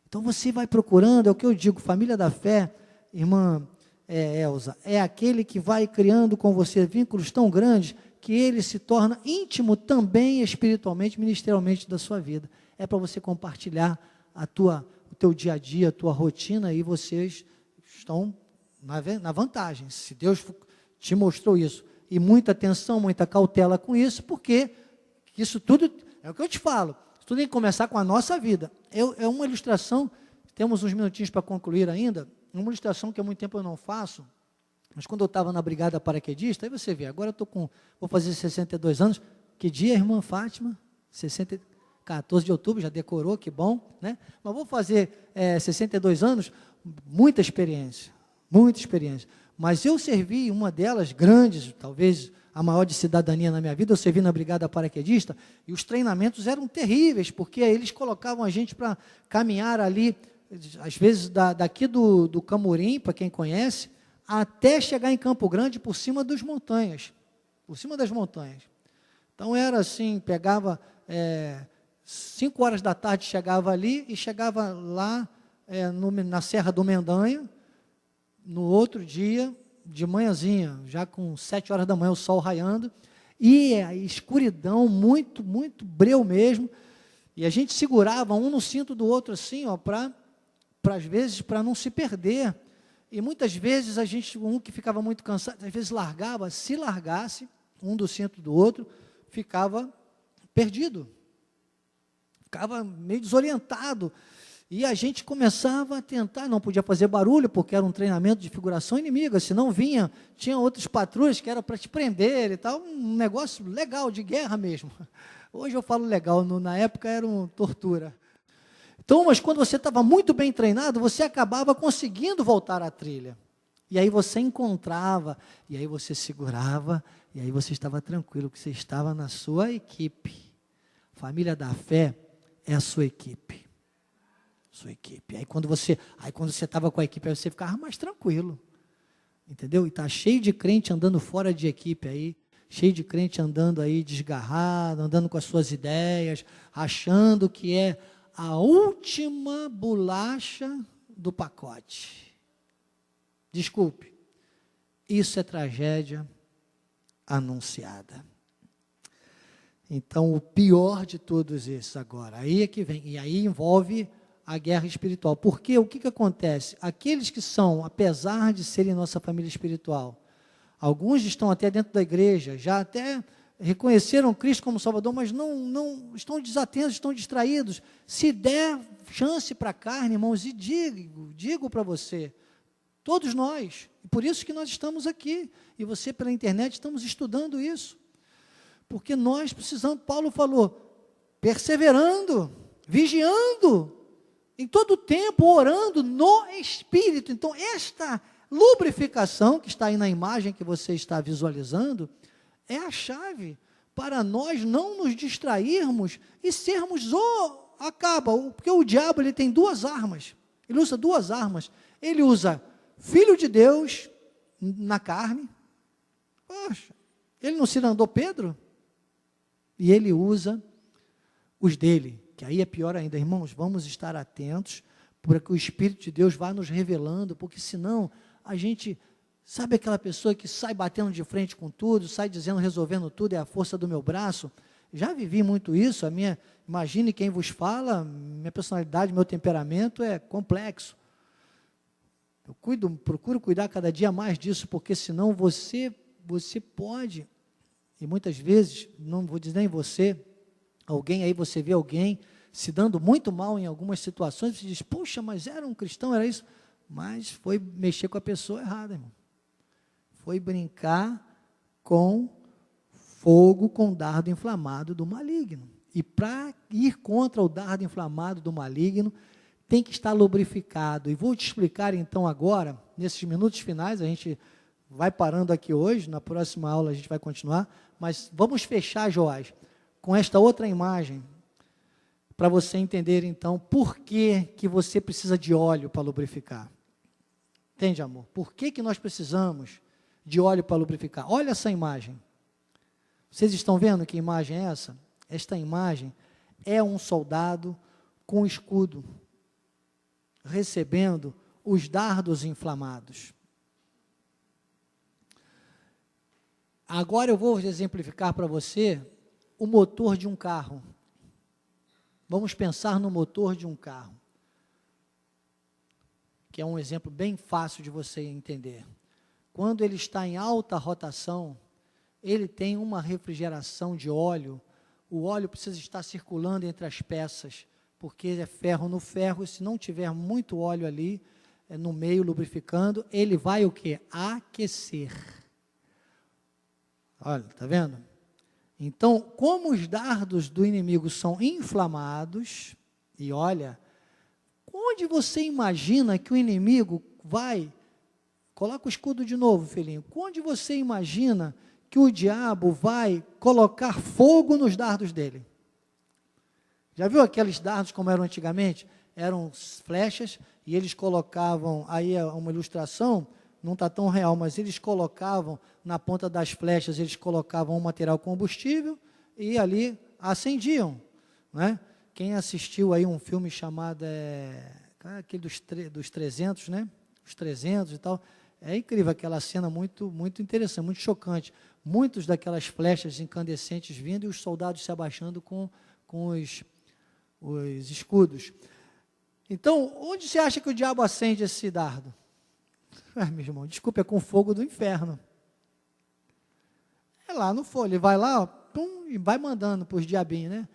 Então você vai procurando, é o que eu digo, família da fé, irmã Elza, é aquele que vai criando com você vínculos tão grandes que ele se torna íntimo também espiritualmente, ministerialmente da sua vida. É para você compartilhar o teu dia a dia, a tua rotina, e vocês estão na vantagem. Se Deus te mostrou isso, e muita atenção, muita cautela com isso, porque isso tudo, é o que eu te falo, isso tudo tem que começar com a nossa vida. É uma ilustração, temos uns minutinhos para concluir ainda, uma ilustração que há muito tempo eu não faço, mas quando eu estava na Brigada Paraquedista, aí você vê, agora eu vou fazer 62 anos, que dia, irmã Fátima? 14 de outubro, já decorou, que bom, né? Mas vou fazer 62 anos, muita experiência, mas eu servi uma delas, grandes, talvez a maior de cidadania na minha vida, eu servi na Brigada Paraquedista, e os treinamentos eram terríveis, porque eles colocavam a gente para caminhar ali, às vezes daqui do Camurim, para quem conhece, até chegar em Campo Grande, por cima das montanhas. Então era assim, pegava 5 horas da tarde, chegava ali, e chegava lá na Serra do Mendanha, no outro dia, de manhãzinha, já com 7 horas da manhã, o sol raiando, e a escuridão, muito, muito breu mesmo, e a gente segurava um no cinto do outro assim, às vezes, para não se perder. E muitas vezes um que ficava muito cansado, às vezes largava, se largasse, um do cinto do outro, ficava perdido, ficava meio desorientado, e a gente começava a tentar, não podia fazer barulho, porque era um treinamento de figuração inimiga, senão tinha outros patrulhas que era para te prender e tal, um negócio legal, de guerra mesmo. Hoje eu falo legal, na época era uma tortura. Então, mas quando você estava muito bem treinado, você acabava conseguindo voltar à trilha. E aí você encontrava, e aí você segurava, e aí você estava tranquilo, que você estava na sua equipe. Família da fé é a sua equipe. Aí quando você estava com a equipe, aí você ficava mais tranquilo. Entendeu? E está cheio de crente andando fora de equipe aí, cheio de crente andando aí desgarrado, andando com as suas ideias, achando que é a última bolacha do pacote. Desculpe, isso é tragédia anunciada. Então, o pior de todos esses agora, aí é que vem, e aí envolve a guerra espiritual. Porque o que acontece? Aqueles que são, apesar de serem nossa família espiritual, alguns estão até dentro da igreja, já até reconheceram Cristo como Salvador, mas não estão desatentos, estão distraídos. Se der chance para a carne, irmãos, e digo para você, todos nós, e por isso que nós estamos aqui, e você pela internet, estamos estudando isso, porque nós precisamos, Paulo falou, perseverando, vigiando, em todo o tempo, orando no Espírito. Então, esta lubrificação, que está aí na imagem que você está visualizando, é a chave para nós não nos distrairmos e sermos porque o diabo ele tem 2 armas, ele usa 2 armas, ele usa Filho de Deus na carne, poxa, ele não cirandou Pedro? E ele usa os dele, que aí é pior ainda, irmãos, vamos estar atentos, para que o Espírito de Deus vá nos revelando, porque senão a gente... Sabe aquela pessoa que sai batendo de frente com tudo, sai dizendo, resolvendo tudo, é a força do meu braço? Já vivi muito isso, imagine quem vos fala, minha personalidade, meu temperamento é complexo. Eu procuro cuidar cada dia mais disso, porque senão você pode E muitas vezes, não vou dizer nem você, alguém aí, você vê alguém se dando muito mal em algumas situações, você diz, puxa, mas era um cristão, era isso. Mas foi mexer com a pessoa errada, irmão. Foi brincar com fogo, com dardo inflamado do maligno. E para ir contra o dardo inflamado do maligno, tem que estar lubrificado. E vou te explicar então agora, nesses minutos finais, a gente vai parando aqui hoje, na próxima aula a gente vai continuar, mas vamos fechar, Joás, com esta outra imagem, para você entender então por que você precisa de óleo para lubrificar. Entende, amor? Por que nós precisamos de óleo para lubrificar? Olha essa imagem. Vocês estão vendo que imagem é essa? Esta imagem é um soldado com escudo, recebendo os dardos inflamados. Agora eu vou exemplificar para você o motor de um carro. Vamos pensar no motor de um carro, que é um exemplo bem fácil de você entender. Quando ele está em alta rotação, ele tem uma refrigeração de óleo, o óleo precisa estar circulando entre as peças, porque é ferro no ferro, e se não tiver muito óleo ali, no meio lubrificando, ele vai o quê? Aquecer. Olha, está vendo? Então, como os dardos do inimigo são inflamados, e olha, onde você imagina que o inimigo vai, coloca o escudo de novo, filhinho, onde você imagina que o diabo vai colocar fogo nos dardos dele? Já viu aqueles dardos como eram antigamente? Eram flechas e eles colocavam, aí é uma ilustração, não está tão real, mas eles colocavam na ponta das flechas, eles colocavam um material combustível e ali acendiam, né? Quem assistiu aí um filme chamado, aquele dos 300, né? Os 300 e tal, é incrível aquela cena, muito, muito interessante, muito chocante. Muitas daquelas flechas incandescentes vindo e os soldados se abaixando com os escudos. Então, onde você acha que o diabo acende esse dardo? Meu irmão, desculpa, é com fogo do inferno. É lá no fogo, ele vai lá, pum, e vai mandando para os diabinhos, né?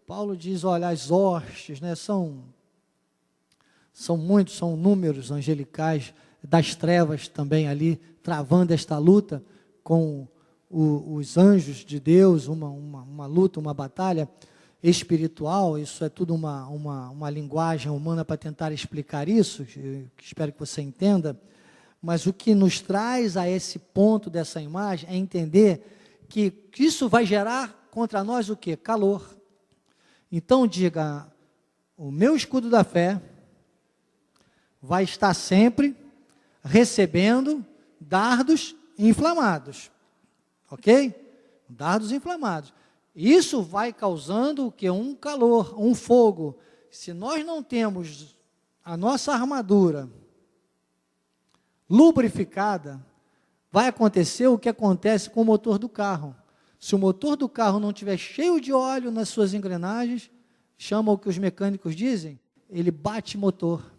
Paulo diz, olha, as hostes, né, são muitos, são números angelicais das trevas também ali, travando esta luta com os anjos de Deus, uma luta, uma batalha espiritual. Isso é tudo uma linguagem humana para tentar explicar isso, espero que você entenda, mas o que nos traz a esse ponto dessa imagem é entender que isso vai gerar contra nós o quê? Calor. Então diga, o meu escudo da fé vai estar sempre recebendo dardos inflamados, ok? Dardos inflamados. Isso vai causando o que? Um calor, um fogo. Se nós não temos a nossa armadura lubrificada, vai acontecer o que acontece com o motor do carro. Se o motor do carro não estiver cheio de óleo nas suas engrenagens, chama o que os mecânicos dizem, ele bate motor.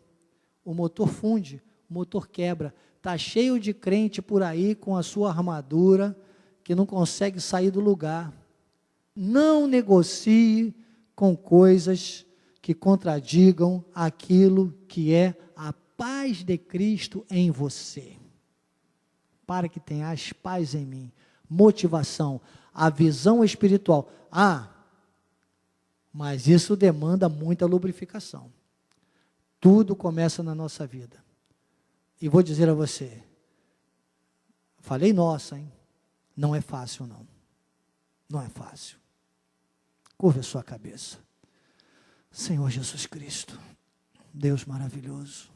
O motor funde, o motor quebra. Está cheio de crente por aí com a sua armadura, que não consegue sair do lugar. Não negocie com coisas que contradigam aquilo que é a paz de Cristo em você. Para que tenhas paz em mim. Motivação, a visão espiritual. Mas isso demanda muita lubrificação. Tudo começa na nossa vida. E vou dizer a você, falei nossa, hein? Não é fácil não. Não é fácil. Curva a sua cabeça. Senhor Jesus Cristo, Deus maravilhoso,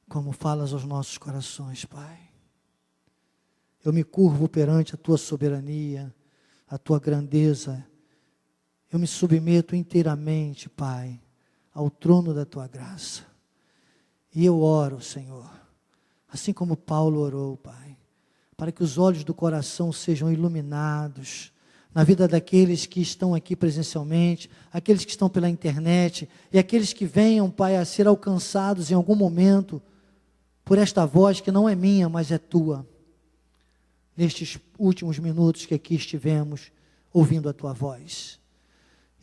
como falas aos nossos corações, Pai. Eu me curvo perante a Tua soberania, a Tua grandeza. Eu me submeto inteiramente, Pai, ao trono da Tua graça. E eu oro, Senhor, assim como Paulo orou, Pai, para que os olhos do coração sejam iluminados na vida daqueles que estão aqui presencialmente, aqueles que estão pela internet, e aqueles que venham, Pai, a ser alcançados em algum momento por esta voz que não é minha, mas é Tua. nestes últimos minutos que aqui estivemos ouvindo a tua voz.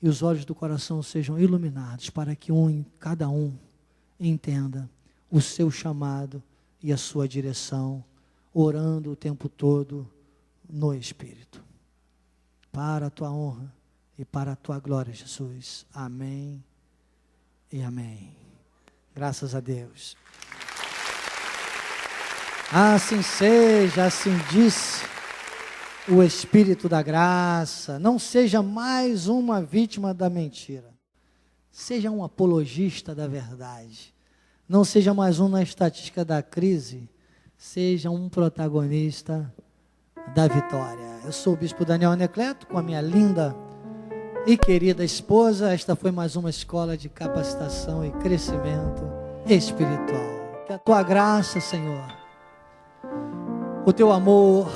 E os olhos do coração sejam iluminados para que cada um entenda o seu chamado e a sua direção, orando o tempo todo no Espírito. Para a tua honra e para a tua glória, Jesus. Amém e amém. Graças a Deus. Assim seja, assim disse o Espírito da graça. Não seja mais uma vítima da mentira. Seja um apologista da verdade. Não seja mais um na estatística da crise. Seja um protagonista da vitória. Eu sou o Bispo Daniel Anacleto, com a minha linda e querida esposa. Esta foi mais uma escola de capacitação e crescimento espiritual. Que a tua graça, Senhor, o teu amor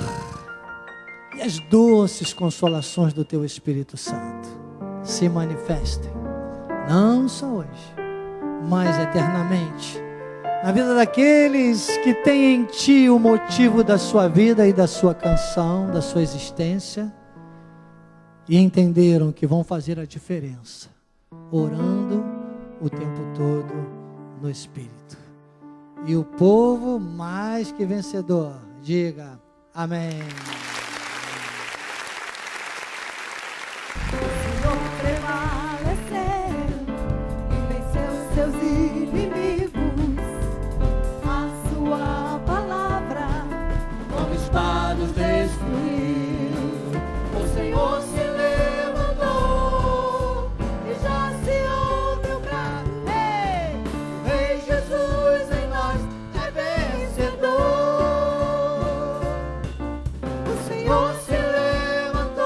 e as doces consolações do teu Espírito Santo se manifestem, não só hoje, mas eternamente, na vida daqueles que têm em ti o motivo da sua vida e da sua canção, da sua existência, e entenderam que vão fazer a diferença, orando o tempo todo no Espírito. E o povo mais que vencedor, diga amém. O Senhor prevaleceu e venceu seus inimigos. A sua palavra com espadas destruiu. O Senhor se levantou e já se ouve o brado. Rei Jesus em nós é vencedor. O Senhor se levantou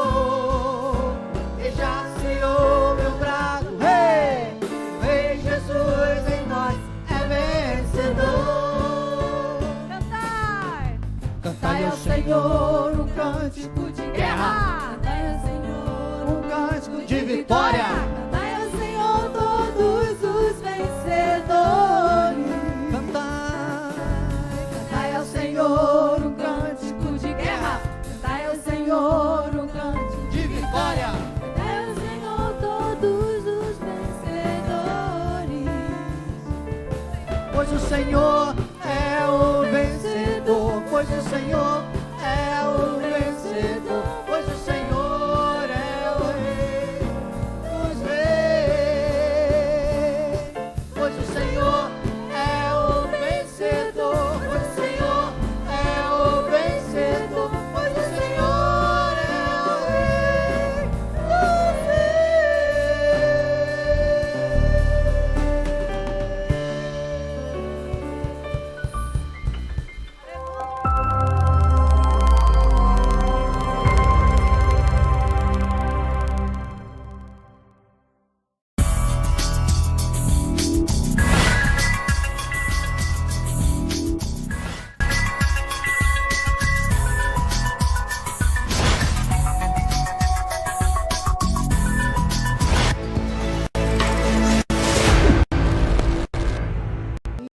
e já se ouve o brado. Rei Jesus em nós é vencedor. Cantai, cantai ao Senhor um cântico de guerra. Cantai ao Senhor um cântico de vitória. Cantai ao Senhor todos os vencedores. Cantai ao Senhor um cântico de guerra. Cantai ao Senhor um cântico de vitória. Cantai ao Senhor todos os vencedores. Pois o Senhor